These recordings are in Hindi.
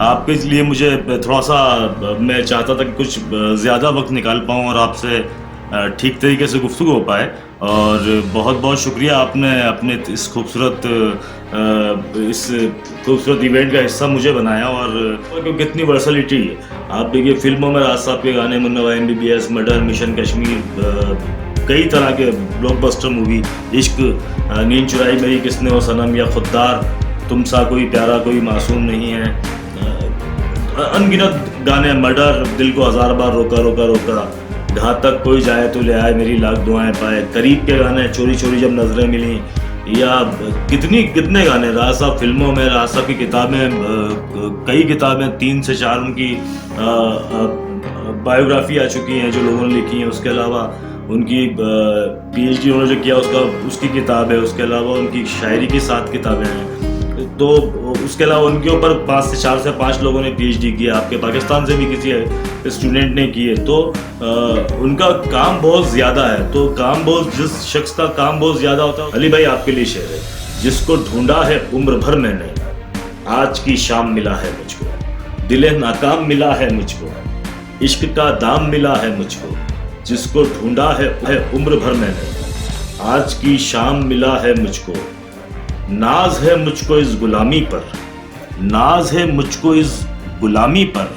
आपके लिए मुझे थोड़ा सा मैं चाहता था कि कुछ ज़्यादा वक्त निकाल पाऊँ और आपसे ठीक तरीके से गुफ्तगू हो पाए। और बहुत बहुत शुक्रिया, आपने अपने इस खूबसूरत इवेंट का हिस्सा मुझे बनाया। और कितनी वर्सलिटी है। आप देखिए, फिल्मों में राज साहब के गाने, मुन्ना भाई MBBS, मर्डर, मिशन कश्मीर, कई तरह के ब्लॉकबस्टर मूवी, इश्क, नींद चुराई मेरी किसने वो सनम, या खुददार, तुम सा कोई प्यारा कोई मासूम नहीं है, अनगिनत गाने, मर्डर, दिल को हजार बार रोका रोका रोका, घातक कोई जाए तो ले आए, मेरी लाख दुआएं पाए, करीब के गाने, चोरी चोरी जब नजरें मिली, या कितने गाने राज साहब फिल्मों में, राज साहब की किताबें, कई किताबें, 3 से 4 उनकी बायोग्राफी आ चुकी हैं जो लोगों ने लिखी हैं। उसके अलावा उनकी PhD उन्होंने जो किया उसकी किताब है। उसके अलावा उनकी शायरी की 7 किताबें हैं। तो उसके अलावा उनके ऊपर 4 से 5 लोगों ने PhD किया। आपके पाकिस्तान से भी किसी स्टूडेंट ने किए। तो उनका काम बहुत ज़्यादा है। तो जिस शख्स का काम बहुत ज़्यादा होता है, अली भाई आपके लिए शेर है। जिसको ढूंढा है उम्र भर मैंने, आज की शाम मिला है मुझको, दिले नाकाम मिला है मुझको, इश्क का दाम मिला है मुझको, जिसको ढूंढा है उम्र भर मैंने, आज की शाम मिला है मुझको, नाज है मुझको इस गुलामी पर, नाज है मुझको इस गुलामी पर,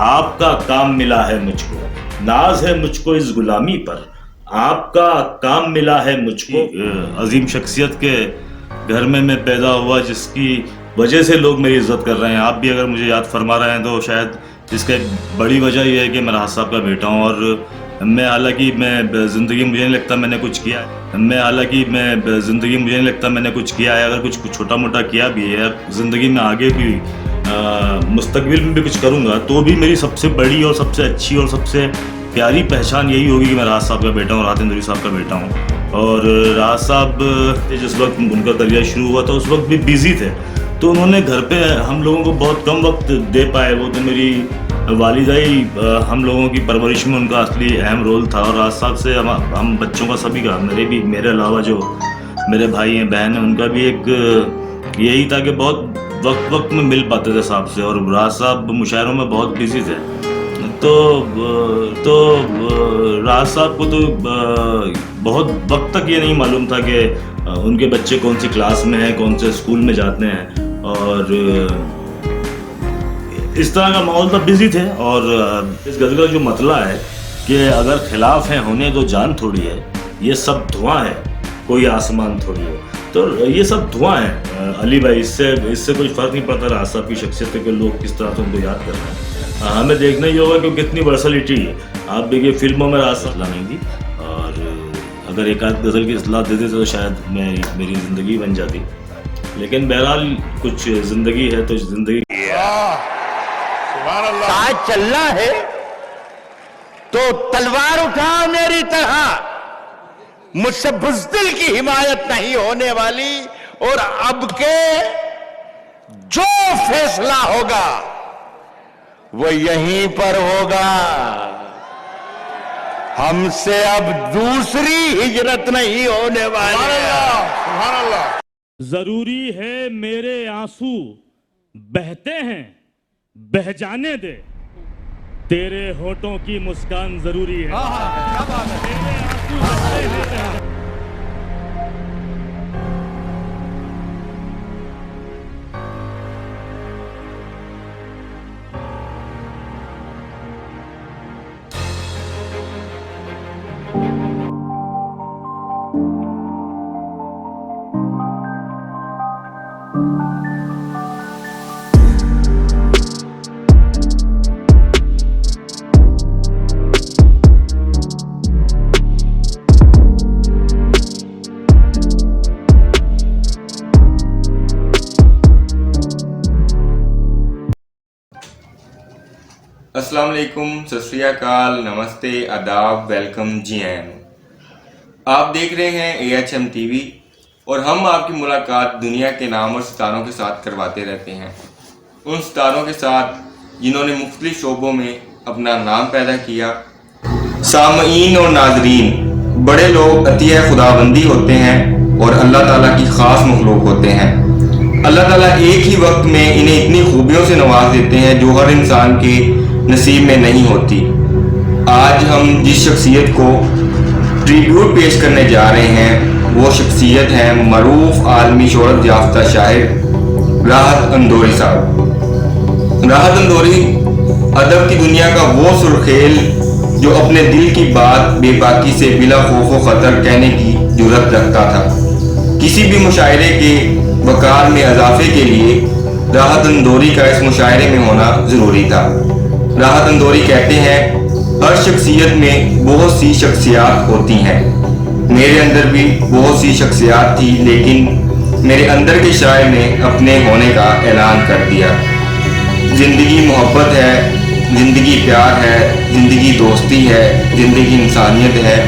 आपका काम मिला है मुझको, नाज है मुझको इस गुलामी पर, आपका काम मिला है मुझको। अजीम शख्सियत के घर में मैं पैदा हुआ, जिसकी वजह से लोग मेरी इज्जत कर रहे हैं। आप भी अगर मुझे याद फरमा रहे हैं तो शायद इसका एक बड़ी वजह यह है कि मैं राज साहब का बेटा हूँ। और हालांकि मैं ज़िंदगी मुझे नहीं लगता मैंने कुछ किया है। अगर कुछ छोटा मोटा किया भी है ज़िंदगी में, आगे भी मुस्तकबिल में भी कुछ करूँगा, तो भी मेरी सबसे बड़ी और सबसे अच्छी और सबसे प्यारी पहचान यही होगी कि मैं राज साहब का बेटा हूँ, राहत इंदौरी साहब का बेटा हूँ। और राज साहब जिस वक्त उनका करियर शुरू हुआ था उस वक्त भी बिज़ी थे, तो उन्होंने घर पे हम लोगों को बहुत कम वक्त दे पाए। वो तो मेरी वालिदा ही हम लोगों की परवरिश में उनका असली अहम रोल था। और राज साहब से हम बच्चों का, सभी का, मेरे अलावा जो मेरे भाई हैं, बहन हैं, उनका भी एक यही था कि बहुत वक्त में मिल पाते थे साहब से। और राज साहब मुशायरों में बहुत बिजी थे। तो राज साहब को तो बहुत वक्त तक ये नहीं मालूम था कि उनके बच्चे कौन सी क्लास में हैं, कौन से स्कूल में जाते हैं। और इस तरह का माहौल था, बिजी थे। और इस गज़ल का जो मतला है कि अगर खिलाफ है होने तो जान थोड़ी है, ये सब धुआं है कोई आसमान थोड़ी है। तो ये सब धुआं है अली भाई, इससे कोई फ़र्क नहीं पड़ता राज साहब की शख्सियत के लोग किस तरह से उनको याद कर रहे हैं। हमें देखना ही होगा कि कितनी वर्सलिटी है। आप देखिए, फिल्मों में राज साहब नहीं दी, और अगर एक आध गज़ल की इस्लाह दे देते तो शायद मेरी ज़िंदगी बन जाती। लेकिन बहरहाल कुछ ज़िंदगी है तो ज़िंदगी आज चलना है तो तलवार उठा मेरी तरह, मुझसे बुज़दिल की हिमायत नहीं होने वाली। और अब के जो फैसला होगा वो यहीं पर होगा। हमसे अब दूसरी हिजरत नहीं होने वाली है। जरूरी है मेरे आंसू बहते हैं, बह जाने दे, तेरे होठों की मुस्कान जरूरी है। तेरे आंसू बहते हैं। अस्सलाम वालेकुम, सत श्री अकाल, नमस्ते, आदाब, वेलकम, जी आयन। आप देख रहे हैं AHM TV और हम आपकी मुलाकात दुनिया के नाम और सितारों के साथ करवाते रहते हैं। उन सितारों के साथ जिन्होंने मुख्तलिफ शोबों में अपना नाम पैदा किया। सामईन और नाजरीन, बड़े लोग अतिया खुदाबंदी होते हैं और अल्लाह ताला की ख़ास मखलूक होते हैं। अल्लाह ताला एक ही वक्त में इन्हें इतनी खूबियों से नवाज देते हैं जो हर इंसान के नसीब में नहीं होती। आज हम जिस शख्सियत को ट्रिब्यूट पेश करने जा रहे हैं वो शख्सियत है मरूफ आलमी शोहरत याफ्ता शायर राहत अंदौरी साहब। राहत अंदौरी अदब की दुनिया का वो सुर्खेल जो अपने दिल की बात बेबाकी से बिला खौफ व खतर कहने की जुर्रत रखता था। किसी भी मुशायरे के वकार में इजाफे के लिए राहत अंदौरी का इस मुशायरे में होना जरूरी था। राहत अंदौरी कहते हैं, हर शख्सियत में बहुत सी शख्सियात होती हैं। मेरे अंदर भी बहुत सी शख्सियात थी, लेकिन मेरे अंदर के शायर ने अपने होने का ऐलान कर दिया। जिंदगी मोहब्बत है, जिंदगी प्यार है, जिंदगी दोस्ती है, जिंदगी इंसानियत है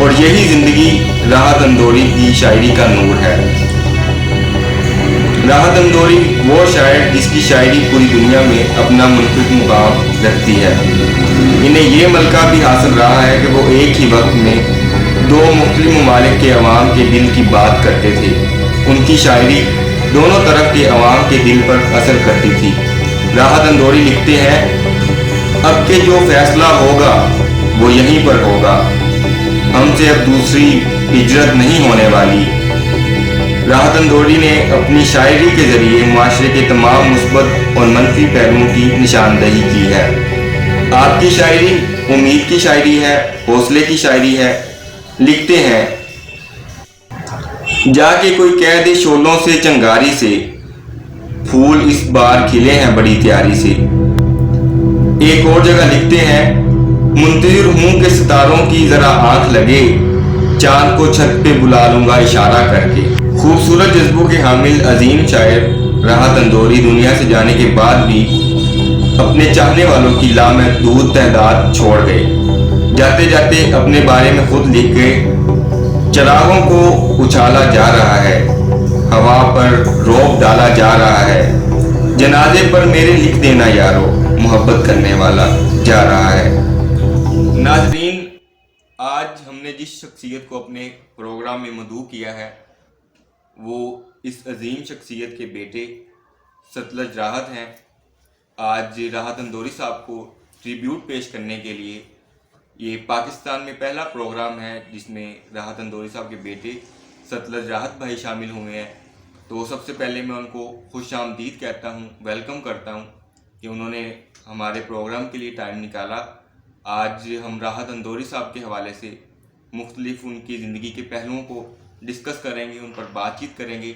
और यही जिंदगी राहत अंदौरी की शायरी का नूर है। राहत अंदौरी वो शायर जिसकी शायरी पूरी दुनिया में अपना मुनफरिद मुकाम रखती है। इन्हें ये मलका भी हासिल रहा है कि वो एक ही वक्त में दो मुख्तलिफ ममालिक के अवाम के दिल की बात करते थे। उनकी शायरी दोनों तरफ के अवाम के दिल पर असर करती थी। राहत अंदौरी लिखते हैं, अब के जो फैसला होगा वो यहीं पर होगा, हमसे अब दूसरी हिजरत नहीं होने वाली। राहत अंदौरी ने अपनी शायरी के जरिए माशरे के तमाम मुस्बत और मनफी पहलुओं की निशानदही की है। आपकी शायरी उम्मीद की शायरी है, हौसले की शायरी है। लिखते हैं, जाके कोई कह दे शोलों से चंगारी से, फूल इस बार खिले हैं बड़ी तैयारी से। एक और जगह लिखते हैं, मुंतजिर हूं कि सितारों की जरा आंख लगे, चांद को छत पे बुला लूंगा इशारा करके। खूबसूरत जज्बों के हामिल अजीम शायर राहत अंदौरी दुनिया से जाने के बाद भी अपने चाहने वालों की लामहदूद तादाद छोड़ गए। जाते जाते अपने बारे में खुद लिख गए, चिरागों को उछाला जा रहा है, हवा पर रौब डाला जा रहा है, जनाजे पर मेरे लिख देना यारो, मोहब्बत करने वाला जा रहा है। नाज़रीन, आज हमने जिस शख्सियत को अपने प्रोग्राम में मदऊ किया है वो इस अजीम शख्सियत के बेटे सतलज राहत हैं। आज राहत अंदौरी साहब को ट्रिब्यूट पेश करने के लिए ये पाकिस्तान में पहला प्रोग्राम है जिसमें राहत अंदौरी साहब के बेटे सतलज राहत भाई शामिल हुए हैं। तो सबसे पहले मैं उनको खुशामदीद कहता हूँ, वेलकम करता हूँ कि उन्होंने हमारे प्रोग्राम के लिए टाइम निकाला। आज हम राहत अंदौरी साहब के हवाले से मुख्तलिफ उनकी ज़िंदगी के पहलुओं को डिस्कस करेंगे, उन पर बातचीत करेंगे।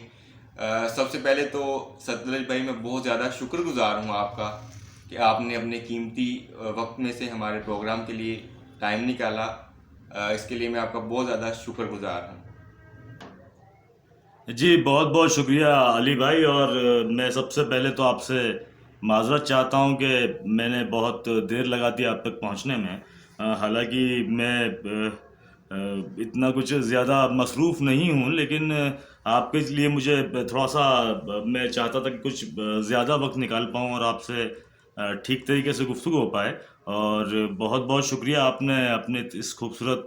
सबसे पहले तो सतलज भाई मैं बहुत ज़्यादा शुक्रगुजार हूँ आपका कि आपने अपने कीमती वक्त में से हमारे प्रोग्राम के लिए टाइम निकाला। इसके लिए मैं आपका बहुत ज़्यादा शुक्रगुजार हूँ। जी बहुत बहुत शुक्रिया अली भाई। और मैं सबसे पहले तो आपसे माजरत चाहता हूँ कि मैंने बहुत देर लगा दी आप तक पहुँचने में। हालांकि मैं इतना कुछ ज़्यादा मसरूफ़ नहीं हूँ, लेकिन आपके लिए मुझे थोड़ा सा मैं चाहता था कि कुछ ज़्यादा वक्त निकाल पाऊँ और आपसे ठीक तरीके से गुफ्तगू हो पाए। और बहुत बहुत शुक्रिया, आपने अपने इस खूबसूरत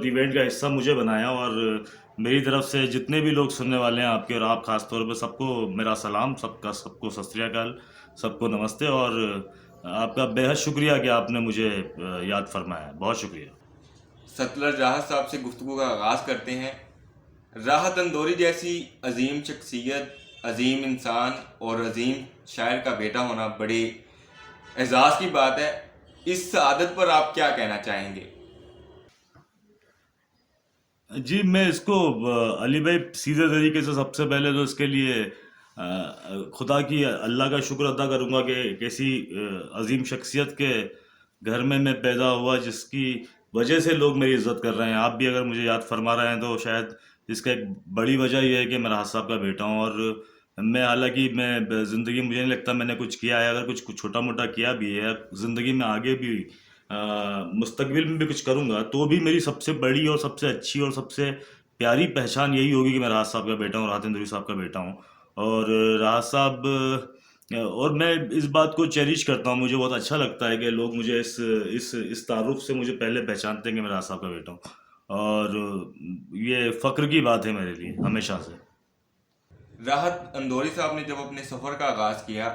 इवेंट का हिस्सा मुझे बनाया। और मेरी तरफ से जितने भी लोग सुनने वाले हैं आपके और आप ख़ास तौर पे सबको मेरा सलाम, सबको सत श्री अकाल, सबको नमस्ते। और आपका बेहद शुक्रिया कि आपने मुझे याद फरमाया, बहुत शुक्रिया। सतलज राहत साहब से गुफ्तगू का आगाज़ करते हैं। राहत अंदौरी जैसी अजीम शख्सियत, अजीम इंसान और अजीम शायर का बेटा होना बड़े एजाज़ की बात है। इस आदत पर आप क्या कहना चाहेंगे? जी मैं इसको अली भाई सीधे तरीके से सबसे पहले तो इसके लिए खुदा की अल्लाह का शुक्र अदा करूँगा कि एक ऐसी अजीम शख्सियत के घर में मैं पैदा हुआ जिसकी वजह से लोग मेरी इज़्ज़त कर रहे हैं। आप भी अगर मुझे याद फरमा रहे हैं तो शायद इसका एक बड़ी वजह यह है कि मैं राहत साहब का बेटा हूँ। और मैं हालांकि मैं ज़िंदगी मुझे नहीं लगता मैंने कुछ किया है, अगर कुछ छोटा मोटा किया भी है ज़िंदगी में, आगे भी मुस्तकबिल में भी कुछ करूँगा तो भी मेरी सबसे बड़ी और सबसे अच्छी और सबसे प्यारी पहचान यही होगी कि मैं राहत साहब का बेटा हूँ, राहत अंदौरी साहब का बेटा हूँ। और राहत साहब और मैं इस बात को चेरिश करता हूँ, मुझे बहुत अच्छा लगता है कि लोग मुझे इस तारुफ से मुझे पहले पहचानते हैं कि मैं राहत साहब का बेटा हूँ। और ये फ़ख्र की बात है मेरे लिए हमेशा से। राहत अंदौरी साहब ने जब अपने सफ़र का आगाज़ किया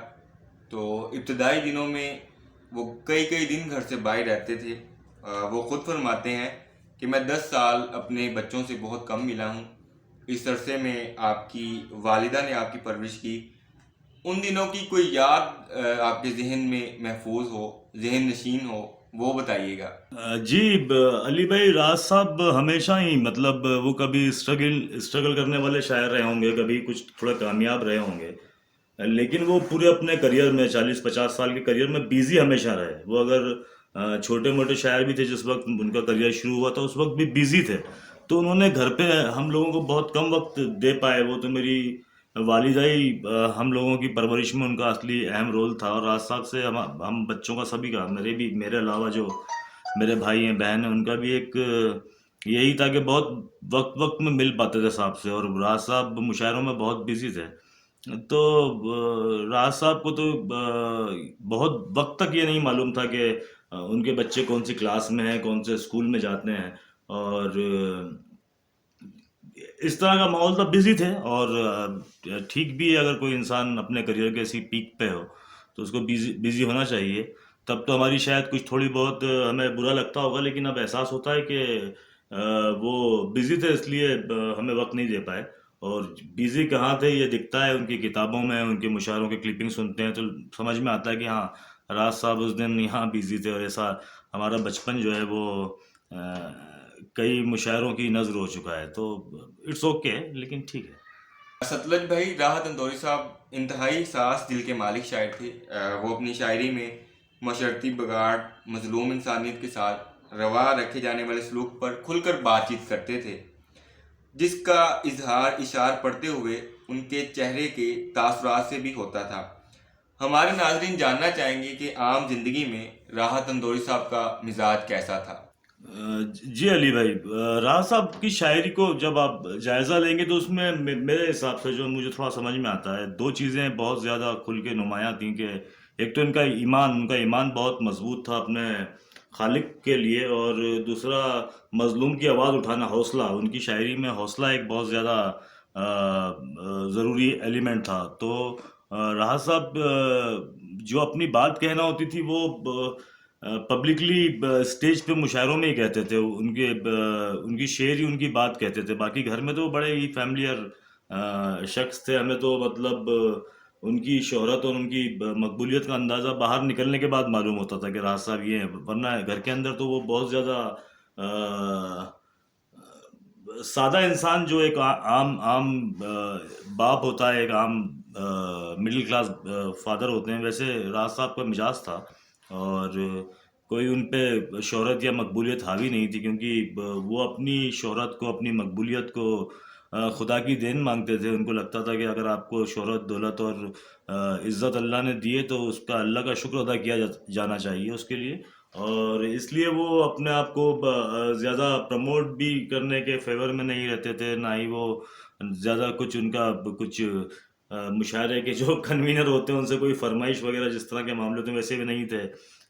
तो इब्तदाई दिनों में वो कई कई दिन घर से बाहर रहते थे। वो ख़ुद फरमाते हैं कि मैं 10 साल अपने बच्चों से बहुत कम मिला हूँ। इस अरसे में आपकी वालिदा ने आपकी परवरिश की। उन दिनों की कोई याद आपके जहन में महफूज हो, जहन नशीन हो, वो बताइएगा। जी अली भाई, राज साहब हमेशा ही मतलब वो कभी स्ट्रगल करने वाले शायर रहे होंगे, कभी कुछ थोड़ा कामयाब रहे होंगे, लेकिन वो पूरे अपने करियर में 40-50 साल के करियर में बिजी हमेशा रहे। वो अगर छोटे मोटे शायर भी थे जिस वक्त उनका करियर शुरू हुआ था, उस वक्त भी बिजी थे, तो उन्होंने घर पे हम लोगों को बहुत कम वक्त दे पाए। वो तो मेरी वालिदा ही हम लोगों की परवरिश में उनका असली अहम रोल था। और राज साहब से हम बच्चों का, सभी का, मेरे अलावा जो मेरे भाई हैं, बहन हैं, उनका भी एक यही था कि बहुत वक्त वक्त में मिल पाते थे साहब से। और राज साहब मुशायरों में बहुत बिजी थे, तो राज साहब को तो बहुत वक्त तक ये नहीं मालूम था कि उनके बच्चे कौन सी क्लास में हैं, कौन से स्कूल में जाते हैं। और इस तरह का माहौल था, बिजी थे। और ठीक भी है, अगर कोई इंसान अपने करियर के इसी पीक पे हो तो उसको बिजी होना चाहिए। तब तो हमारी शायद कुछ थोड़ी बहुत हमें बुरा लगता होगा, लेकिन अब एहसास होता है कि वो बिजी थे, इसलिए हमें वक्त नहीं दे पाए। और बिजी कहाँ थे ये दिखता है उनकी किताबों में, उनके मुशायरों के क्लिपिंग सुनते हैं तो समझ में आता है कि हाँ, राज साहब उस दिन यहाँ बिजी थे। और ऐसा हमारा बचपन जो है वो कई मुशायरों की नज़र हो चुका है, तो इट्स ओके, लेकिन ठीक है। सतलज भाई, राहत अंदौरी साहब इंतहाई सास दिल के मालिक शायर थे। वो अपनी शायरी में मशरती बगाड़, मजलूम इंसानियत के साथ रवा रखे जाने वाले सलूक पर खुलकर बातचीत करते थे, जिसका इजहार इशार पढ़ते हुए उनके चेहरे के तासुरात से भी होता था। हमारे नाजरीन जानना चाहेंगे कि आम जिंदगी में राहत अंदौरी साहब का मिजाज कैसा था। जी अली भाई, राज साहब की शायरी को जब आप जायज़ा लेंगे तो उसमें मेरे हिसाब से जो मुझे थोड़ा समझ में आता है, दो चीज़ें बहुत ज़्यादा खुल के नुमायाँ थी कि एक तो उनका ईमान बहुत मजबूत था अपने खालिक के लिए, और दूसरा मजलूम की आवाज़ उठाना, हौसला। उनकी शायरी में हौसला एक बहुत ज़्यादा ज़रूरी एलिमेंट था। तो राहत साहब जो अपनी बात कहना होती थी वो पब्लिकली स्टेज पे मुशायरों में ही कहते थे। उनकी शेर ही उनकी बात कहते थे। बाकी घर में तो वो बड़े ही फैमिलियर शख्स थे। हमें तो मतलब उनकी शोहरत और उनकी मकबूलियत का अंदाज़ा बाहर निकलने के बाद मालूम होता था कि राज साहब ये हैं, वरना घर के अंदर तो वो बहुत ज़्यादा सादा इंसान, जो एक आम आम बाप होता है, एक आम मिडिल क्लास फादर होते हैं, वैसे राज साहब का मिजाज था। और कोई उन पे शोहरत या मकबूलियत हावी नहीं थी, क्योंकि वो अपनी शोहरत को, अपनी मकबूलियत को खुदा की देन मांगते थे। उनको लगता था कि अगर आपको शोहरत, दौलत और इज़्ज़त अल्लाह ने दिए तो उसका अल्लाह का शुक्र अदा किया जाना चाहिए उसके लिए। और इसलिए वो अपने आप को ज़्यादा प्रमोट भी करने के फेवर में नहीं रहते थे, ना ही वो ज़्यादा कुछ उनका कुछ मुशायरे के जो कन्वीनर होते हैं उनसे कोई फरमाइश वगैरह जिस तरह के मामले तो वैसे भी नहीं थे।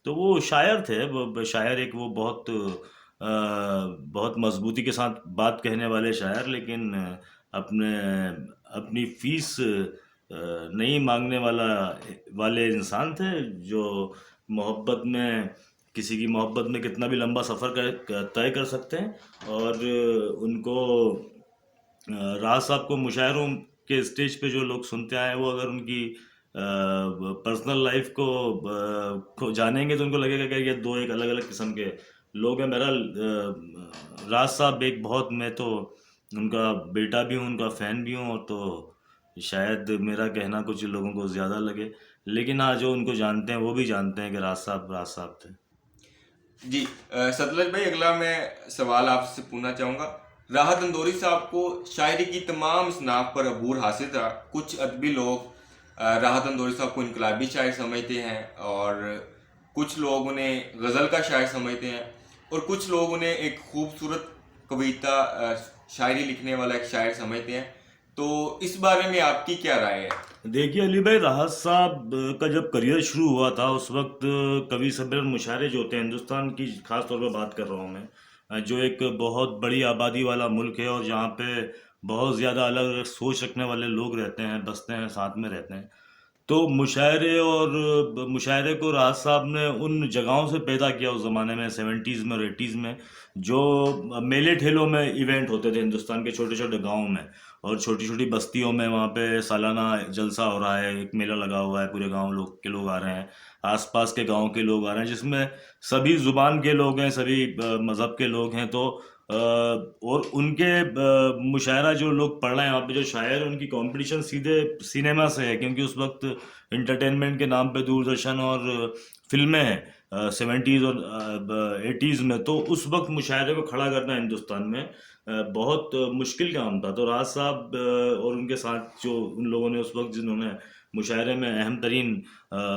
तो वो शायर थे, वो शायर एक वो बहुत मजबूती के साथ बात कहने वाले शायर, लेकिन अपनी फीस नहीं मांगने वाले इंसान थे, जो मोहब्बत में, किसी की मोहब्बत में कितना भी लंबा सफ़र तय कर सकते हैं। और उनको राज साहब को मुशायरों के स्टेज पे जो लोग सुनते आए, वो अगर उनकी पर्सनल लाइफ को जानेंगे तो उनको लगेगा कि ये दो एक अलग अलग किस्म के लोग हैं। बहरहाल राज साहब एक बहुत, मैं तो उनका बेटा भी हूँ, उनका फ़ैन भी हूँ, और तो शायद मेरा कहना कुछ लोगों को ज़्यादा लगे, लेकिन हाँ, जो उनको जानते हैं वो भी जानते हैं कि राज साहब थे। जी सतलज भाई, अगला मैं सवाल आपसे पूछना चाहूँगा। राहत अंदौरी साहब को शायरी की तमाम इसनाफ पर अबूर हासिल था। कुछ अदबी लोग राहत अंदौरी साहब को इनकलाबी शायर समझते हैं, और कुछ लोग उन्हें गज़ल का शायर समझते हैं, और कुछ लोग उन्हें एक खूबसूरत कविता शायरी लिखने वाला एक शायर समझते हैं। तो इस बारे में आपकी क्या राय है? देखिए अली भाई, राहत साहब का जब करियर शुरू हुआ था उस वक्त कवि सम्मेलन मुशायरे जो होते हैं, हिंदुस्तान की खास तौर पर बात कर रहा हूँ मैं, जो एक बहुत बड़ी आबादी वाला मुल्क है और जहाँ पे बहुत ज़्यादा अलग अलग सोच रखने वाले लोग रहते हैं, बसते हैं, साथ में रहते हैं। तो मुशायरे को राहत साहब ने उन जगहों से पैदा किया उस ज़माने में, 70s में और 80s में, जो मेले ठेलों में इवेंट होते थे हिंदुस्तान के छोटे छोटे गाँव में और छोटी छोटी बस्तियों में। वहाँ पे सालाना जलसा हो रहा है, एक मेला लगा हुआ है, पूरे गांव लोग के लोग आ रहे हैं, आसपास के गांव के लोग आ रहे हैं, जिसमें सभी ज़ुबान के लोग हैं, सभी मज़हब के लोग हैं। तो और उनके मुशायरा जो लोग पढ़ रहे हैं वहाँ पे, जो शायर, उनकी कंपटीशन सीधे सिनेमा से है, क्योंकि उस वक्त इंटरटेनमेंट के नाम पे दूरदर्शन और फिल्में हैं 70s और 80s में। तो उस वक्त मुशायरे को खड़ा करना हिंदुस्तान में बहुत मुश्किल काम था। तो राज साहब और उनके साथ जो उन लोगों ने उस वक्त, जिन्होंने मुशायरे में अहम तरीन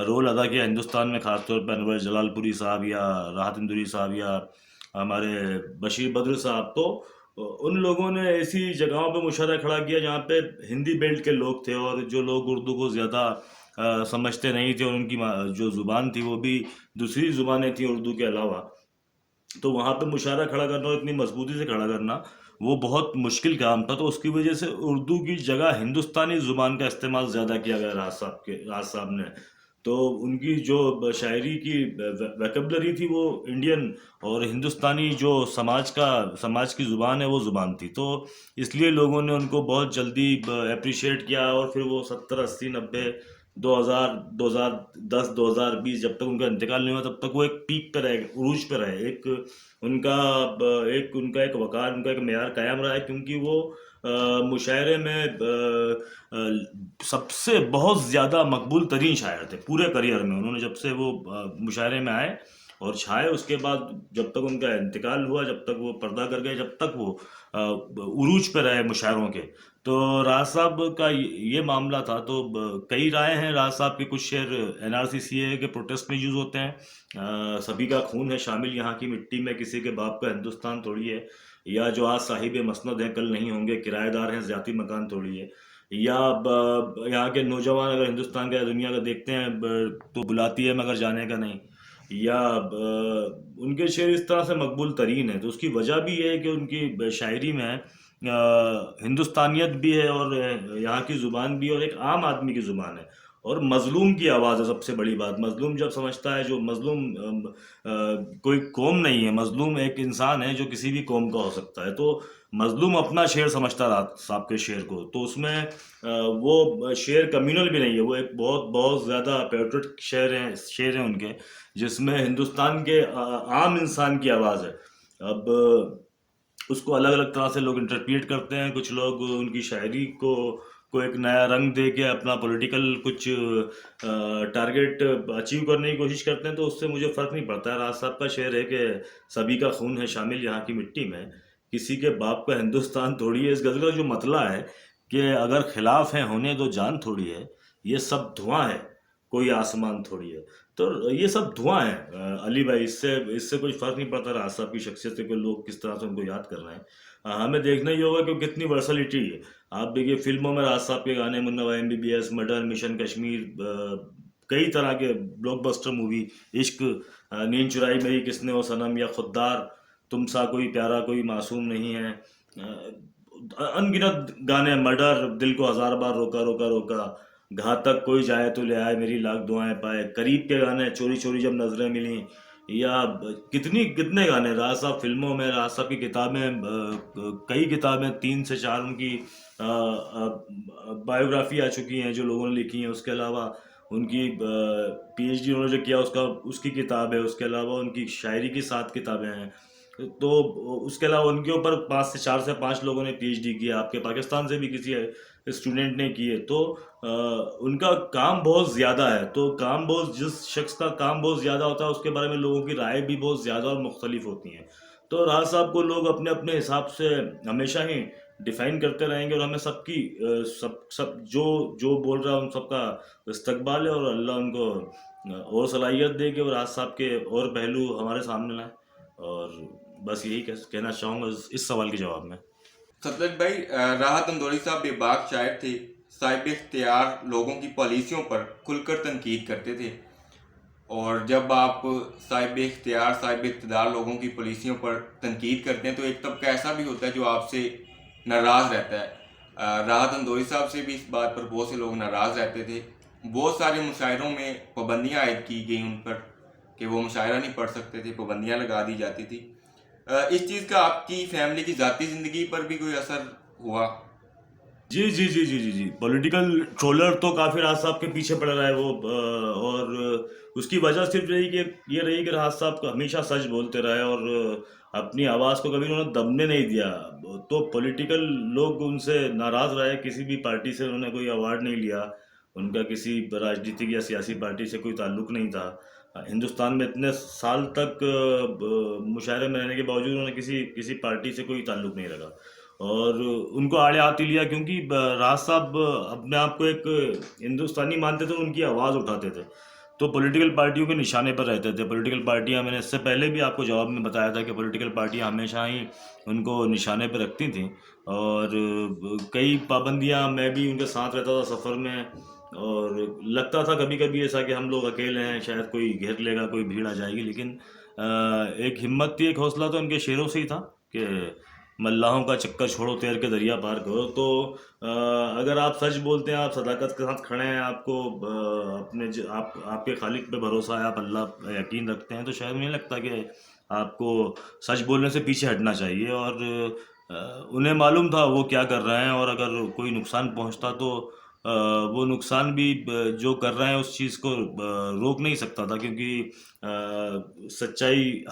रोल अदा किया हिंदुस्तान में, ख़ासतौर पर अनवर जलालपुरी साहब या राहत इंदौरी साहब या हमारे बशीर बद्र साहब, तो उन लोगों ने ऐसी जगहों पे मुशायरा खड़ा किया जहाँ पे हिंदी बेल्ट के लोग थे और जो लोग उर्दू को ज़्यादा समझते नहीं थे, और उनकी जो ज़ुबान थी वो भी दूसरी ज़ुबानें थी उर्दू के अलावा। तो वहाँ पे मुशायरा खड़ा करना और इतनी मजबूती से खड़ा करना वो बहुत मुश्किल काम था। तो उसकी वजह से उर्दू की जगह हिंदुस्तानी ज़ुबान का इस्तेमाल ज़्यादा किया गया राज साहब ने। तो उनकी जो शायरी की वैकेबलरी थी वो इंडियन और हिंदुस्तानी जो समाज की ज़ुबान है वो ज़ुबान थी। तो इसलिए लोगों ने उनको बहुत जल्दी अप्रिशिएट किया, और फिर वो 70, 80, 90, 2000, 2010, 2020, जब तक उनका इंतकाल नहीं हुआ तब तक वो एक पीक पे रहे, उरूज पे रहे। उनका एक वकार, उनका एक मेयार कायम रहा है, क्योंकि वो मुशायरे में सबसे बहुत ज़्यादा मकबूल तरीन शायर थे पूरे करियर में। उन्होंने जब से वो मुशायरे में आए और छाए, उसके बाद जब तक उनका इंतकाल हुआ, जब तक वो पर्दा कर गए, जब तक वो उरूज पे रहे मुशायरों के। तो राज साहब का ये मामला था। तो कई राय हैं राज साहब के। कुछ शेर NRC CAA के प्रोटेस्ट में यूज़ होते हैं। सभी का खून है शामिल यहाँ की मिट्टी में, किसी के बाप का हिंदुस्तान थोड़ी है, या जो आज साहिब मसनद हैं कल नहीं होंगे, किराएदार हैं ज़्याती मकान थोड़ी है, या यहाँ के नौजवान अगर हिंदुस्तान का या दुनिया का देखते हैं तो बुलाती है मगर जाने का नहीं, या उनके शेर इस तरह से मकबूल तरीन है। तो उसकी वजह भी ये है कि उनकी शायरी में हिंदुस्तानियत भी है और यहाँ की ज़ुबान भी, और एक आम आदमी की ज़ुबान है, और मज़लूम की आवाज़ है। सबसे बड़ी बात, मज़लूम जब समझता है, जो मज़लूम कोई कौम नहीं है, मज़लूम एक इंसान है जो किसी भी कौम का हो सकता है। तो मज़लूम अपना शेर समझता राहत साहब के शेर को। तो उसमें वो शेर कम्युनल भी नहीं है, वो एक बहुत बहुत ज़्यादा पेट्रियोटिक शेर हैं उनके, जिसमें हिंदुस्तान के आम इंसान की आवाज़ है। अब उसको अलग अलग तरह से लोग इंटरप्रिएट करते हैं। कुछ लोग उनकी शायरी को एक नया रंग दे के अपना पॉलिटिकल कुछ टारगेट अचीव करने की कोशिश करते हैं। तो उससे मुझे फ़र्क नहीं पड़ता है। राज साहब का शेर है कि सभी का खून है शामिल यहाँ की मिट्टी में, किसी के बाप का हिंदुस्तान थोड़ी है। इस गज़ल का जो मतला है कि अगर खिलाफ है होने दो जान थोड़ी है, ये सब धुआं है कोई आसमान थोड़ी है। तो ये सब धुआं है अली भाई। इससे कोई फ़र्क नहीं पड़ता राज साहब की शख्सियत से, कि लोग किस तरह से उनको याद कर रहे हैं। हमें देखना ही होगा कि कितनी वर्सलिटी है। आप देखिए फिल्मों में राज साहब के गाने, मुन्ना भाई MBBS, मर्डर, मिशन कश्मीर, कई तरह के ब्लॉकबस्टर मूवी, इश्क, नींद चुराई मेरी किसने ओ सनम, या खुददार, तुम सा कोई प्यारा कोई मासूम नहीं है, अनगिनत गाने, मर्डर, दिल को 1000 बार रोका रोका रोका, घातक कोई जाए तो ले आए, मेरी लाख दुआएं पाए, करीब के गाने, चोरी चोरी जब नजरें मिली, या कितने गाने राज साहब फिल्मों में। राज साहब की किताबें, कई किताबें, 3 से 4 उनकी बायोग्राफी आ चुकी हैं जो लोगों ने लिखी हैं। उसके अलावा उनकी PhD उन्होंने जो किया उसकी किताब है। उसके अलावा उनकी शायरी की 7 किताबें हैं। तो उसके अलावा उनके ऊपर 4 से 5 लोगों ने PhD किया। आपके पाकिस्तान से भी किसी स्टूडेंट ने किए। तो उनका काम बहुत ज़्यादा है। तो जिस शख्स का काम बहुत ज़्यादा होता है उसके बारे में लोगों की राय भी बहुत ज़्यादा और मुख्तलिफ होती हैं। तो राज साहब को लोग अपने अपने हिसाब से हमेशा ही डिफ़ाइन करते रहेंगे, और हमें सब जो बोल रहा है उन सबका इस्तकबाल है, और अल्लाह उनको और सलाहियत दे कि वो राज साहब के और पहलू हमारे सामने लाएँ। और बस यही कहना चाहूँगा इस सवाल के जवाब में। सतलज भाई, राहत इंदौरी साहब बेबाक शायर थे। साहिब इख्तियार लोगों की पॉलिसियों पर खुलकर तनकीद करते थे, और जब आप साहिब इख्तियार, साहिब इक़्तिदार लोगों की पॉलिसियों पर तनकीद करते हैं तो एक तबका ऐसा भी होता है जो आपसे नाराज़ रहता है। राहत अंदौरी साहब से भी इस बात पर बहुत से लोग नाराज़ रहते थे। बहुत सारे मुशायरों में पाबंदियाँ आयद की गई उन पर कि वो मुशायरा नहीं पढ़ सकते थे, पाबंदियाँ लगा दी जाती थी। इस चीज़ का आपकी फैमिली की ज़ाती ज़िंदगी पर भी कोई असर हुआ? जी जी जी जी जी जी पॉलिटिकल ट्रोलर तो काफी राज साहब के पीछे पड़ रहा है वो, और उसकी वजह सिर्फ रही कि ये रही कि राज साहब को हमेशा सच बोलते रहे और अपनी आवाज को कभी उन्होंने दबने नहीं दिया। तो पॉलिटिकल लोग उनसे नाराज रहे, किसी भी पार्टी से उन्होंने कोई अवार्ड नहीं लिया, उनका किसी राजनीतिक या सियासी पार्टी से कोई ताल्लुक नहीं था। हिंदुस्तान में इतने साल तक मुशायरे में रहने के बावजूद उन्होंने किसी किसी पार्टी से कोई ताल्लुक नहीं रखा और उनको आड़े हाथ ही लिया, क्योंकि राज साहब अपने आप को एक हिंदुस्तानी मानते थे, उनकी आवाज़ उठाते थे, तो पॉलिटिकल पार्टियों के निशाने पर रहते थे। पॉलिटिकल पार्टियां, मैंने इससे पहले भी आपको जवाब में बताया था कि पॉलिटिकल पार्टियां हमेशा ही उनको निशाने पर रखती थी और कई पाबंदियां, मैं भी उनके साथ रहता था सफ़र में और लगता था कभी कभी ऐसा कि हम लोग अकेले हैं, शायद कोई घेर लेगा, कोई भीड़ आ जाएगी, लेकिन एक हिम्मत थी, एक हौसला तो उनके शेरों से ही था कि मल्लाहों का चक्कर छोड़ो, तैर के दरिया पार करो। तो अगर आप सच बोलते हैं, आप सदाकत के साथ खड़े हैं, आपको आपके खालिक पे भरोसा है, आप अल्लाह पे यकीन रखते हैं, तो शायद मुझे नहीं लगता कि आपको सच बोलने से पीछे हटना चाहिए। और उन्हें मालूम था वो क्या कर रहे हैं और अगर कोई नुकसान पहुंचता तो वो नुकसान भी जो कर रहे हैं उस चीज़ को रोक नहीं सकता था, क्योंकि सच्चाई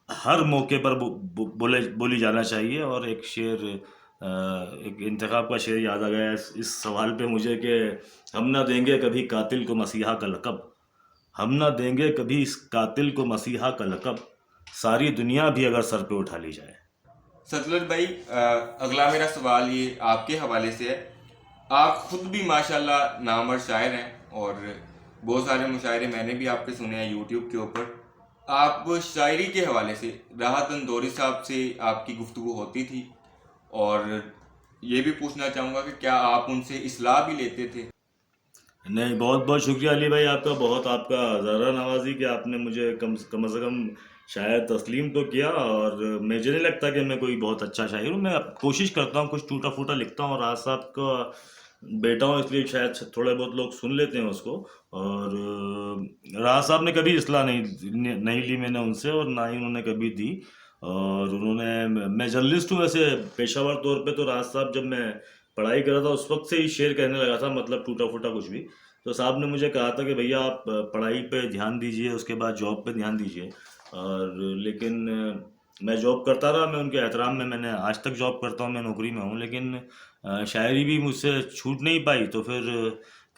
हर मौके पर बोली जाना चाहिए। और एक शेर, एक इंतखाब का शेर याद आ गया इस सवाल पे मुझे कि हम ना देंगे कभी कातिल को मसीहा का लक़ब, हम ना देंगे कभी इस कातिल को मसीहा का लक़ब, सारी दुनिया भी अगर सर पे उठा ली जाए। सतलुज भाई, अगला मेरा सवाल ये आपके हवाले से है। आप खुद भी माशाल्लाह नामवर शायर हैं और बहुत सारे मुशायरे मैंने भी आपके सुने हैं यूट्यूब के ऊपर। आप शायरी के हवाले से राहत अंदौरी साहब से आपकी गुफ्तगू होती थी और ये भी पूछना चाहूँगा कि क्या आप उनसे इस्लाह भी लेते थे? नहीं, बहुत बहुत शुक्रिया अली भाई आपका, बहुत आपका ज़रा नवाजी कि आपने मुझे कम से कम शायद तस्लीम तो किया। और मुझे नहीं लगता कि मैं कोई बहुत अच्छा शायर हूँ, मैं कोशिश करता हूँ, कुछ टूटा फूटा लिखता हूँ, राज साहब का बेटा हूँ इसलिए शायद थोड़े बहुत लोग सुन लेते हैं उसको। और राज साहब ने कभी इस्लाह नहीं ली मैंने उनसे और ना ही उन्होंने कभी दी। और मैं जर्नलिस्ट हूँ वैसे पेशावर तौर पे, तो राज साहब जब मैं पढ़ाई कर रहा था उस वक्त से ही शेर कहने लगा था, मतलब टूटा फूटा कुछ भी। तो साहब ने मुझे कहा था कि भैया आप पढ़ाई पे ध्यान दीजिए, उसके बाद जॉब पे ध्यान दीजिए। और लेकिन मैं जॉब करता रहा, मैं उनके एहतराम में, मैंने आज तक जॉब करता हूँ, मैं नौकरी में हूँ, लेकिन शायरी भी मुझसे छूट नहीं पाई। तो फिर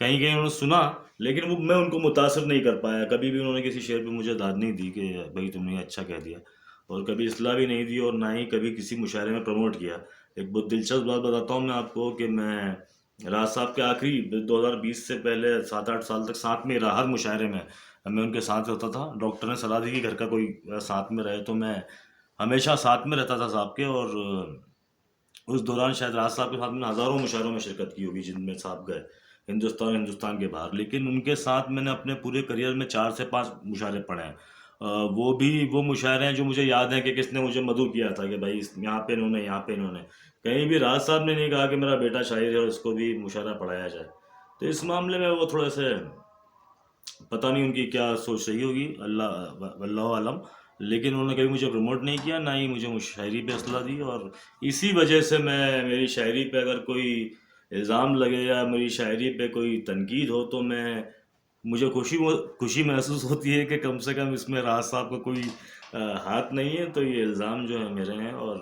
कहीं कहीं उन्होंने सुना, लेकिन वो मैं उनको मुतासर नहीं कर पाया, कभी भी उन्होंने किसी शेर पे मुझे दाद नहीं दी कि भाई तुमने ये अच्छा कह दिया, और कभी इस्लाह भी नहीं दी और ना ही कभी किसी मुशायरे में प्रमोट किया। एक बहुत दिलचस्प बात बताता हूँ मैं आपको कि मैं राज साहब के आखिरी 2020 से पहले 7-8 साल तक साथ में रहा, हर मुशायरे में मैं उनके साथ रहता था। डॉक्टर ने सलाह दी कि घर का कोई साथ में रहे, तो मैं हमेशा साथ में रहता था साहब के। और उस दौरान शायद राज साहब के साथ में हज़ारों मुशायरों में शिरकत की होगी जिनमें साहब गए हिंदुस्तान के बाहर, लेकिन उनके साथ मैंने अपने पूरे करियर में 4 से 5 मुशायरे पढ़े हैं। वो भी वो मुशायरे हैं जो मुझे याद हैं कि किसने मुझे मदऊ किया था कि भाई यहाँ पे इन्होंने, यहाँ पे इन्होंने। कहीं भी राज साहब ने नहीं कहा कि मेरा बेटा शायर है और इसको भी मुशायरा पढ़ाया जाए। तो इस मामले में वो थोड़े से, पता नहीं उनकी क्या सोच रही होगी, अल्लाह आलम, लेकिन उन्होंने कभी मुझे प्रमोट नहीं किया, ना ही मुझे शायरी पे असला दी। और इसी वजह से मेरी शायरी पे अगर कोई इल्ज़ाम लगे या मेरी शायरी पे कोई तनकीद हो तो मुझे खुशी महसूस होती है कि कम से कम इसमें राज साहब का कोई हाथ नहीं है। तो ये इल्ज़ाम जो है मेरे हैं। और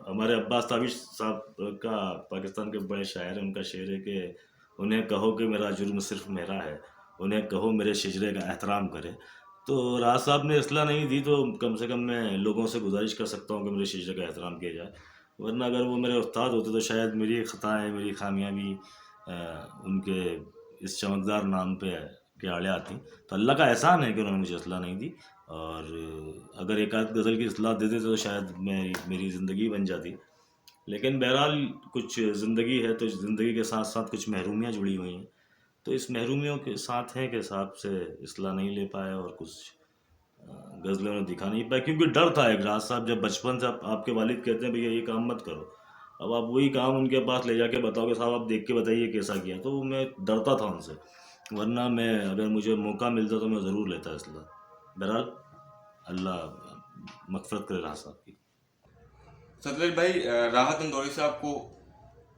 हमारे अब्बास ताबिश साहब का, पाकिस्तान के बड़े शायर हैं, उनका शेर है कि उन्हें कहो कि मेरा जुर्म सिर्फ मेरा है, उन्हें कहो मेरे शिजरे का एहतराम करे। तो राज साहब ने इस्लाह नहीं दी, तो कम से कम मैं लोगों से गुजारिश कर सकता हूँ कि मेरे शिजरे का एहतराम किया जाए। वरना अगर वो मेरे उस्ताद होते तो शायद मेरी ख़ताएँ, मेरी खामियाँ भी उनके इस चमकदार नाम पे के आड़े आती। तो अल्लाह का एहसान है कि उन्होंने मुझे इस्लाह नहीं दी, और अगर एक आध गज़ल की इस्लाह दे देते तो शायद मेरी ज़िंदगी बन जाती। लेकिन बहरहाल कुछ ज़िंदगी है, तो ज़िंदगी के साथ साथ कुछ महरूमियाँ जुड़ी हुई हैं, तो इस महरूमियों के साथ हैं कि साहब से इस्लाह नहीं ले पाए और कुछ गज़लें उन्हें दिखा नहीं पाए, क्योंकि डर था एक। राज साहब जब बचपन से आपके वालिद कहते हैं भैया ये काम मत करो, अब आप वही काम उनके पास ले जाके बताओगे साहब आप देख के बताइए कैसा किया, तो मैं डरता था उनसे। वरना मैं अगर मुझे मौका मिलता तो मैं ज़रूर लेता इसलिए। बहरहाल अल्लाह मग़फ़िरत करे राज साहब की। सतलज भाई, राहत इंदौरी साहब को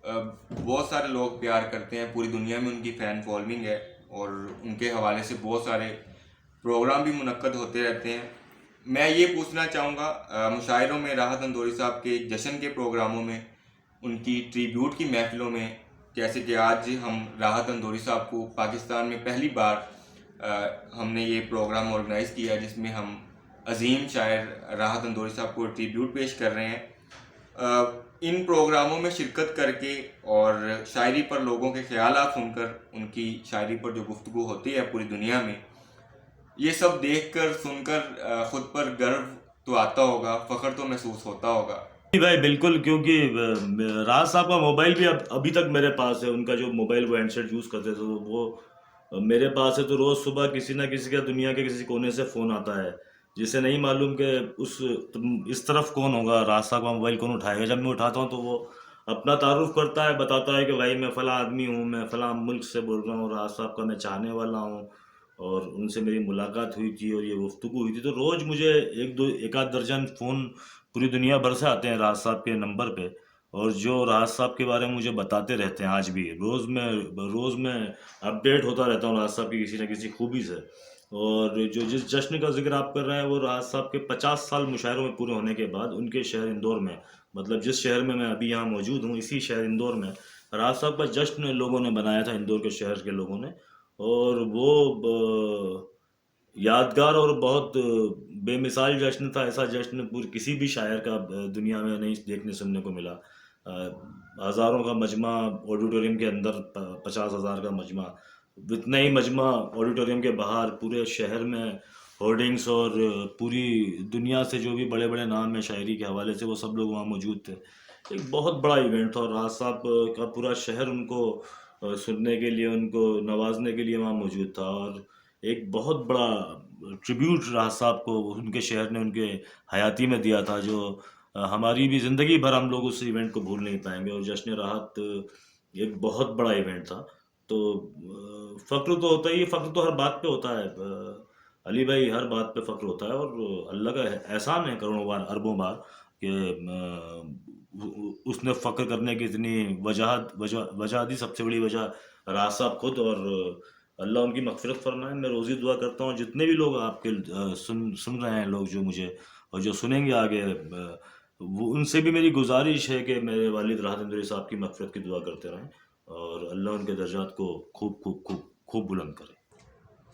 बहुत सारे लोग प्यार करते हैं, पूरी दुनिया में उनकी फ़ैन फॉलोइंग है और उनके हवाले से बहुत सारे प्रोग्राम भी मुनक्कद होते रहते हैं। मैं ये पूछना चाहूँगा, मुशायरों में राहत इंदौरी साहब के जश्न के प्रोग्रामों में, उनकी ट्रिब्यूट की महफ़िलों में, जैसे कि आज हम राहत इंदौरी साहब को पाकिस्तान में पहली बार हमने ये प्रोग्राम ऑर्गेनाइज़ किया जिसमें हम अजीम शायर राहत इंदौरी साहब को ट्रिब्यूट पेश कर रहे हैं। इन प्रोग्रामों में शिरकत करके और शायरी पर लोगों के ख्यालात सुनकर, उनकी शायरी पर जो गुफ्तगू होती है पूरी दुनिया में, ये सब देखकर सुनकर खुद पर गर्व तो आता होगा, फ़ख्र तो महसूस होता होगा। जी भाई बिल्कुल, क्योंकि राज साहब का मोबाइल भी अभी तक मेरे पास है। उनका जो मोबाइल वो हैंडसेट यूज़ करते थे तो वो मेरे पास है। तो रोज़ सुबह किसी ना किसी का दुनिया के किसी कोने से फ़ोन आता है, जिसे नहीं मालूम कि इस तरफ कौन होगा, राज साहब का मोबाइल कौन उठाएगा। जब मैं उठाता हूँ तो वो अपना तारुफ करता है, बताता है कि भाई मैं फ़लाँ आदमी हूँ, मैं फ़लाँ मुल्क से बोल रहा हूँ, राज साहब का मैं चाहने वाला हूँ और उनसे मेरी मुलाकात हुई थी और ये गुफ्तगू हुई थी। तो रोज़ मुझे एक आध दर्जन फ़ोन पूरी दुनिया भर से आते हैं राज साहब के नंबर पे, और जो राज साहब के बारे में मुझे बताते रहते हैं आज भी। रोज़ मैं अपडेट होता रहता हूँ राज साहब की किसी न किसी खूबी से। और जो जिस जश्न का ज़िक्र आप कर रहे हैं वो राज साहब के 50 साल मुशायरों में पूरे होने के बाद उनके शहर इंदौर में, मतलब जिस शहर में मैं अभी यहाँ मौजूद हूँ, इसी शहर इंदौर में राज साहब का जश्न लोगों ने बनाया था, इंदौर के शहर के लोगों ने। और वो यादगार और बहुत बेमिसाल जश्न था। ऐसा जश्न पूरी किसी भी शायर का दुनिया में नहीं देखने सुनने को मिला। हज़ारों का मजमा ऑडिटोरियम के अंदर, 50,000 का मजमा, इतना ही मजमा ऑडिटोरियम के बाहर पूरे शहर में होर्डिंग्स, और पूरी दुनिया से जो भी बड़े बड़े नाम हैं शायरी के हवाले से वो सब लोग वहाँ मौजूद थे। एक बहुत बड़ा इवेंट था और राज साहब का पूरा शहर उनको सुनने के लिए, उनको नवाजने के लिए वहाँ मौजूद था। और एक बहुत बड़ा ट्रिब्यूट राज साहब को उनके शहर ने उनके हयाती में दिया था, जो हमारी भी ज़िंदगी भर हम लोग उस इवेंट को भूल नहीं पाएंगे। और जश्न राहत एक बहुत बड़ा इवेंट था। तो फ़ख्र तो होता ही है, फ़ख्र तो हर बात पे होता है अली भाई, हर बात पे फ़ख्र होता है। और अल्लाह का एहसान है करोड़ों बार, अरबों बार कि उसने फ़ख्र करने की इतनी वजह दी। सबसे बड़ी वजह राज साहब खुद, और अल्लाह उनकी मग़फ़िरत फ़रमाए। मैं रोज़ी दुआ करता हूँ जितने भी लोग आपके सुन रहे हैं लोग, जो मुझे और जो सुनेंगे आगे, वो उनसे भी मेरी गुजारिश है कि मेरे वालिद राहत इंदौरी साहब की मग़फ़िरत की दुआ करते रहें और अल्लाह उनके दर्जात को खूब खूब खूब खूब बुलंद करे।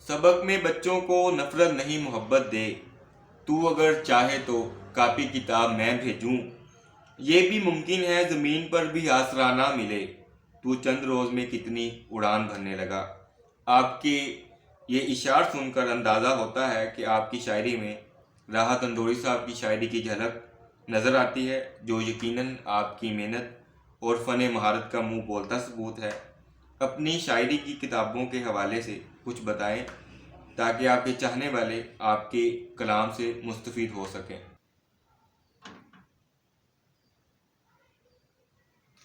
सबक में बच्चों को नफ़रत नहीं मोहब्बत दे, तू अगर चाहे तो कापी किताब मैं भेजूं। ये भी मुमकिन है ज़मीन पर भी आसरा ना मिले, तू चंद रोज़ में कितनी उड़ान भरने लगा। आपके ये इशार सुनकर अंदाज़ा होता है कि आपकी शायरी में राहत इंदौरी साहब की शायरी की झलक नज़र आती है, जो यकीनन आपकी मेहनत और फ़न महारत का मुंह बोलता सबूत है। अपनी शायरी की किताबों के हवाले से कुछ बताएं ताकि आपके चाहने वाले आपके कलाम से मुस्तफ़ीद हो सकें।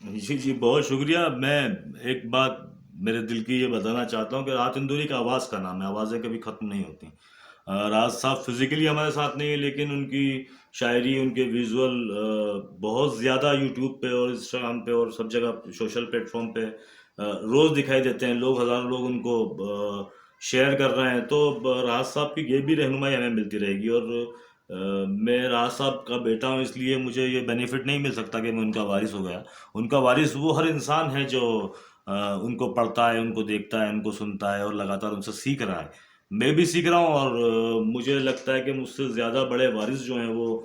जी जी, बहुत शुक्रिया। मैं एक बात मेरे दिल की ये बताना चाहता हूँ कि राहत इंदौरी का आवाज़ का नाम है, आवाज़ें कभी ख़त्म नहीं होती। राज साहब फिज़िकली हमारे साथ नहीं है, लेकिन उनकी शायरी, उनके विजुअल बहुत ज़्यादा यूट्यूब पे और इंस्टाग्राम पे और सब जगह सोशल प्लेटफॉर्म पे रोज़ दिखाई देते हैं। हज़ारों लोग उनको शेयर कर रहे हैं। तो राज साहब की ये भी रहनुमाई हमें मिलती रहेगी। और मैं राज साहब का बेटा हूँ, इसलिए मुझे ये बेनिफिट नहीं मिल सकता कि मैं उनका वारिस हो गया। उनका वारिस वो हर इंसान है जो उनको पढ़ता है, उनको देखता है, उनको सुनता है और लगातार उनसे सीख रहा है। मैं भी सीख रहा हूँ और मुझे लगता है कि मुझसे ज़्यादा बड़े वारिस जो हैं वो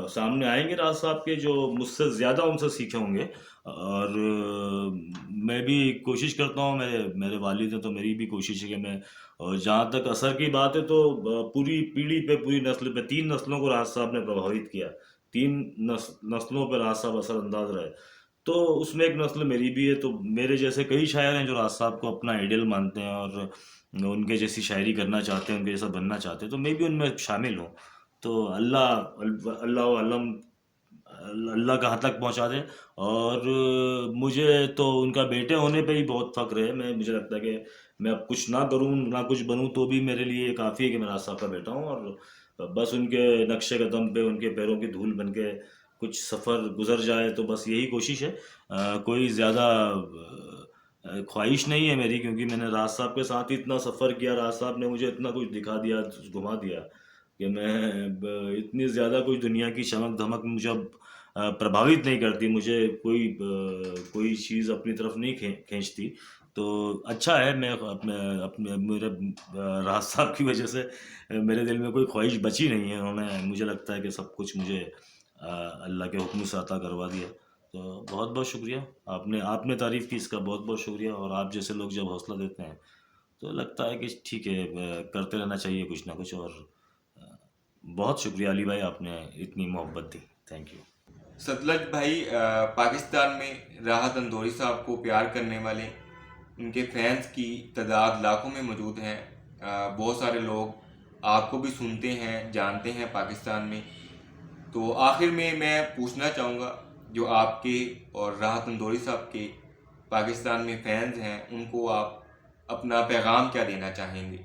सामने आएंगे राज साहब के, जो मुझसे ज़्यादा उनसे सीखे होंगे। और मैं भी कोशिश करता हूँ, मेरे मेरे वालिद हैं तो मेरी भी कोशिश है कि मैं, और जहाँ तक असर की बात है तो पूरी पीढ़ी पे, पूरी नस्ल पे, 3 नस्लों को राज साहब ने प्रभावित किया। 3 नस्लों पर राज साहब असरअंदाज रहे। तो उसमें एक नस्ल मेरी भी है। तो मेरे जैसे कई शायर हैं जो राज साहब को अपना आइडियल मानते हैं और उनके जैसी शायरी करना चाहते हैं, उनके जैसा बनना चाहते हैं, तो मैं भी उनमें शामिल हूँ। तो अल्लाह अल्लाह अलम अल्लाह कहाँ तक पहुँचा दे। और मुझे तो उनका बेटे होने पे ही बहुत फ़क्र है। मुझे लगता है कि मैं अब कुछ ना करूँ ना कुछ बनूँ तो भी मेरे लिए काफ़ी है कि मैं राज साहब का बेटा हूँ, और बस उनके नक्शे कदम पे उनके पैरों की धूल बन के कुछ सफ़र गुजर जाए, तो बस यही कोशिश है। कोई ज़्यादा ख्वाहिश नहीं है मेरी, क्योंकि मैंने राज साहब के साथ ही इतना सफ़र किया, राज साहब ने मुझे इतना कुछ दिखा दिया, घुमा दिया कि इतनी ज़्यादा कुछ दुनिया की चमक धमक मुझे अब प्रभावित नहीं करती। मुझे कोई चीज़ अपनी तरफ नहीं खींचती। तो अच्छा है, मैं अपने अपने मेरे राज साहब की वजह से मेरे दिल में कोई ख्वाहिश बची नहीं है। उन्होंने, मुझे लगता है कि सब कुछ मुझे अल्लाह के हुक्म से अता करवा दिया। तो बहुत बहुत शुक्रिया, आपने आपने तारीफ़ की, इसका बहुत बहुत शुक्रिया। और आप जैसे लोग जब हौसला देते हैं तो लगता है कि ठीक है, करते रहना चाहिए कुछ ना कुछ। और बहुत शुक्रिया अली भाई, आपने इतनी मोहब्बत दी, थैंक यू। सतलज भाई, पाकिस्तान में राहत अंदौरी साहब को प्यार करने वाले उनके फैंस की तादाद लाखों में मौजूद हैं। बहुत सारे लोग आपको भी सुनते हैं, जानते हैं पाकिस्तान में। तो आखिर में मैं पूछना चाहूँगा, जो आपके और राहत अंदौरी साहब के पाकिस्तान में फैंस हैं, उनको आप अपना पैगाम क्या देना चाहेंगे?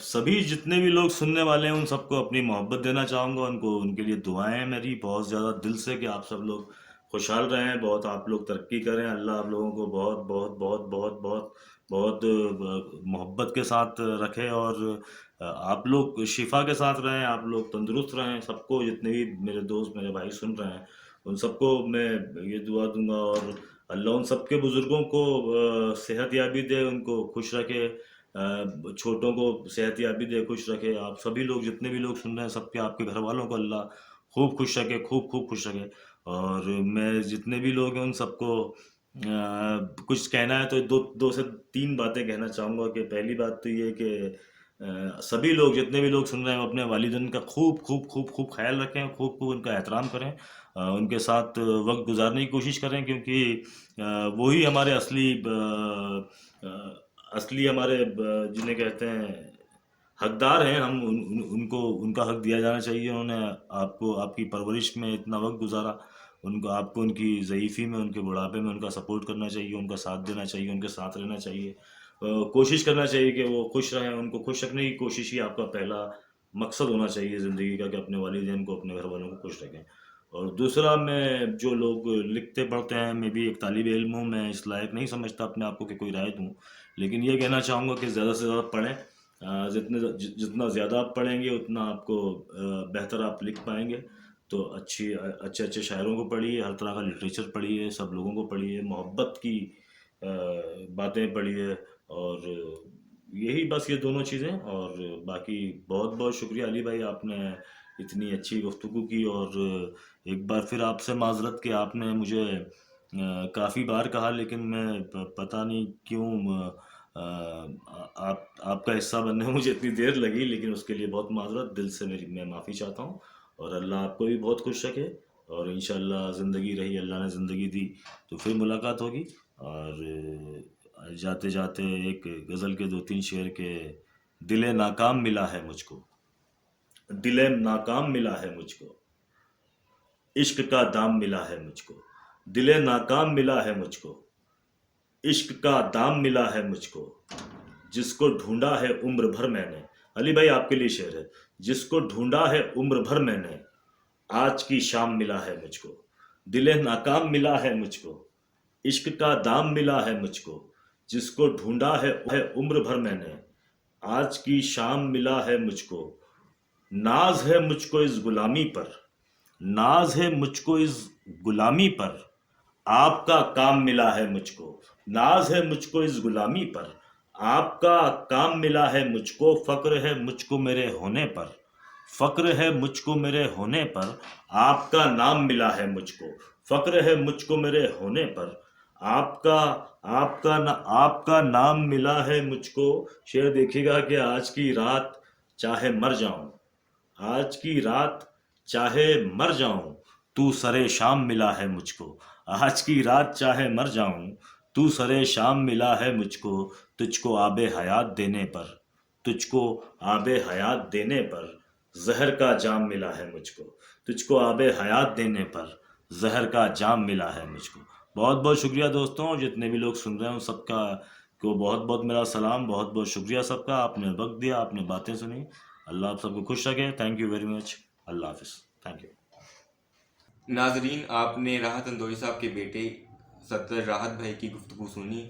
सभी जितने भी लोग सुनने वाले हैं उन सबको अपनी मोहब्बत देना चाहूँगा। उनको, उनके लिए दुआएं हैं मेरी बहुत ज़्यादा दिल से कि आप सब लोग खुशहाल रहें, बहुत आप लोग तरक्की करें। अल्लाह आप लोगों को बहुत बहुत बहुत बहुत बहुत बहुत मोहब्बत के साथ रखे, और आप लोग शिफा के साथ रहें, आप लोग तंदुरुस्त रहें। सबको, जितने भी मेरे दोस्त मेरे भाई सुन रहे हैं, उन सबको मैं ये दुआ दूंगा, और अल्लाह उन सबके बुज़ुर्गों को सेहत याबी दे, उनको खुश रखे, छोटों को सेहत याबी दे, खुश रखे। आप सभी लोग, जितने भी लोग सुन रहे हैं, सबके, आपके घर वालों को अल्लाह खूब खुश रखे, खूब खूब खुश रखे। और मैं जितने भी लोग हैं उन सबको कुछ कहना है तो दो से तीन बातें कहना चाहूँगा। कि पहली बात तो ये है कि सभी लोग, जितने भी लोग सुन रहे हैं, अपने वालिदैन का खूब खूब खूब खूब ख्याल रखें, खूब खूब उनका एहतराम करें, उनके साथ वक्त गुजारने की कोशिश करें, क्योंकि वही हमारे असली हमारे जिन्हें कहते हैं हकदार हैं। हम उनको उनका हक दिया जाना चाहिए। उन्होंने आपको, आपकी परवरिश में इतना वक्त गुजारा, उनको, आपको उनकी ज़ईफ़ी में, उनके बुढ़ापे में उनका सपोर्ट करना चाहिए, उनका साथ देना चाहिए, उनके साथ रहना चाहिए, कोशिश करना चाहिए कि वो खुश रहें। उनको खुश रखने की कोशिश ही आपका पहला मकसद होना चाहिए ज़िंदगी का, कि अपने वालिदैन को, अपने घर वालों को खुश रखें। और दूसरा, मैं, जो लोग लिखते पढ़ते हैं, मैं भी एक तालिब इल्म हूँ, मैं इस लायक नहीं समझता अपने आप को कि कोई राय दूँ, लेकिन ये कहना चाहूँगा कि ज़्यादा से ज़्यादा पढ़ें। जितना ज़्यादा आप पढ़ेंगे उतना आपको बेहतर आप लिख पाएंगे। तो अच्छे अच्छे शायरों को पढ़िए, हर तरह का लिटरेचर पढ़िए, सब लोगों को पढ़िए, मोहब्बत की बातें पढ़िए, और यही बस, ये दोनों चीज़ें। और बाकी बहुत बहुत शुक्रिया अली भाई, आपने इतनी अच्छी गुफ्तगू की। और एक बार फिर आपसे माजरत कि आपने मुझे काफ़ी बार कहा, लेकिन मैं पता नहीं क्यों आपका हिस्सा बनने में मुझे इतनी देर लगी, लेकिन उसके लिए बहुत माजरत, दिल से मैं माफ़ी चाहता हूँ। और अल्लाह आपको भी बहुत खुश रखे, और इंशाल्लाह ज़िंदगी रही, अल्लाह ने ज़िंदगी दी तो फिर मुलाकात होगी। और जाते जाते एक गज़ल के 2-3 शेर के, दिले नाकाम मिला है मुझको, दिले नाकाम मिला है मुझको, इश्क का दाम मिला है मुझको, दिले नाकाम मिला है मुझको, इश्क का दाम मिला है मुझको, जिसको ढूंढा है उम्र भर मैंने। अली भाई आपके लिए शेर है। जिसको ढूंढा है उम्र भर मैंने, आज की शाम मिला है मुझको, दिले नाकाम मिला है मुझको, इश्क का दाम मिला है मुझको, जिसको ढूंढा है उम्र भर मैंने, आज की शाम मिला है मुझको। नाज है मुझको इस गुलामी पर, नाज है मुझको इस गुलामी पर, आपका काम मिला है मुझको। नाज है मुझको इस गुलामी पर, आपका काम मिला है मुझको। फक्र है मुझको मेरे होने पर, फक्र है मुझको मेरे होने पर, आपका नाम मिला है मुझको। फक्र है मुझको मेरे होने पर, आपका आपका नाम मिला है मुझको। शेर देखिएगा कि आज की रात चाहे मर जाऊं, आज की रात चाहे मर जाऊं, तू सरे शाम मिला है मुझको, आज की रात चाहे मर जाऊं, तू सरे शाम मिला है मुझको, तुझको आबे हयात देने पर, तुझको आबे हयात देने पर जहर का जाम मिला है मुझको, तुझको आबे हयात देने पर जहर का जाम मिला है मुझको। बहुत बहुत शुक्रिया दोस्तों, जितने भी लोग सुन रहे हैं उन सबका को बहुत बहुत मेरा सलाम, बहुत बहुत शुक्रिया सबका। आपने वक्त दिया, आपने बातें सुनी। अल्लाह आप सबको खुश रखे। Thank you very much. अल्लाह हाफिज़। Thank you. नाजरीन, आपने राहत अंदौरी साहब के बेटे सत्तर राहत भाई की गुफ्तगू सुनी।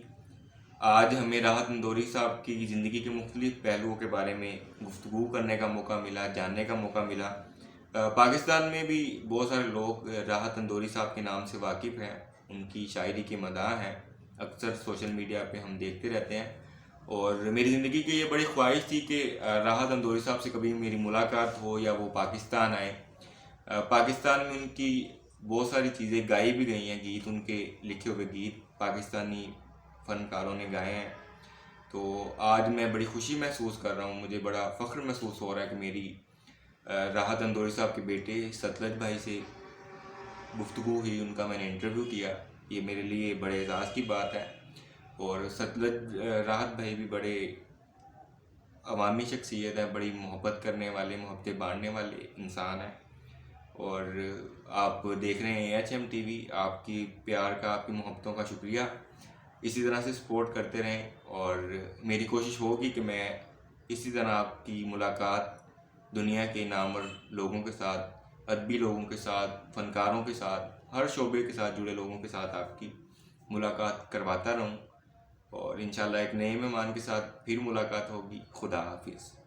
आज हमें राहत अंदौरी साहब की ज़िंदगी के मुख्तलिफ पहलुओं के बारे में गुफ्तगू करने का मौका मिला, जानने का मौका मिला। पाकिस्तान में भी बहुत सारे लोग राहत अंदौरी साहब के नाम से वाकिफ़ हैं, उनकी शायरी की मदाह हैं, अक्सर सोशल मीडिया पे हम देखते रहते हैं। और मेरी ज़िंदगी की ये बड़ी ख्वाहिश थी कि राहत अंदौरी साहब से कभी मेरी मुलाकात हो या वो पाकिस्तान आए। पाकिस्तान में उनकी बहुत सारी चीज़ें गाई भी गई हैं, गीत, उनके लिखे हुए गीत पाकिस्तानी फ़नकारों ने गाए हैं। तो आज मैं बड़ी खुशी महसूस कर रहा हूँ, मुझे बड़ा फ़ख्र महसूस हो रहा है कि मेरी राहत अंदौरी साहब के बेटे सतलज भाई से गुफ्तगू हुई, उनका मैंने इंटरव्यू किया। ये मेरे लिए बड़े एजाज़ की बात है। और सतलज राहत भाई भी बड़े अवामी शख्सियत है, बड़ी मोहब्बत करने वाले, मोहब्बतें बांटने वाले इंसान हैं। और आप देख रहे हैं AHM TV। आपकी प्यार का, आपकी मोहब्बतों का शुक्रिया। इसी तरह से सपोर्ट करते रहें और मेरी कोशिश होगी कि मैं इसी तरह आपकी मुलाकात दुनिया के नामवर लोगों के साथ, अदबी लोगों के साथ, फ़नकारों के साथ, हर शोबे के साथ जुड़े लोगों के साथ आपकी मुलाकात करवाता रहूं। और इंशाल्लाह एक नए मेहमान के साथ फिर मुलाकात होगी। खुदा हाफिज़।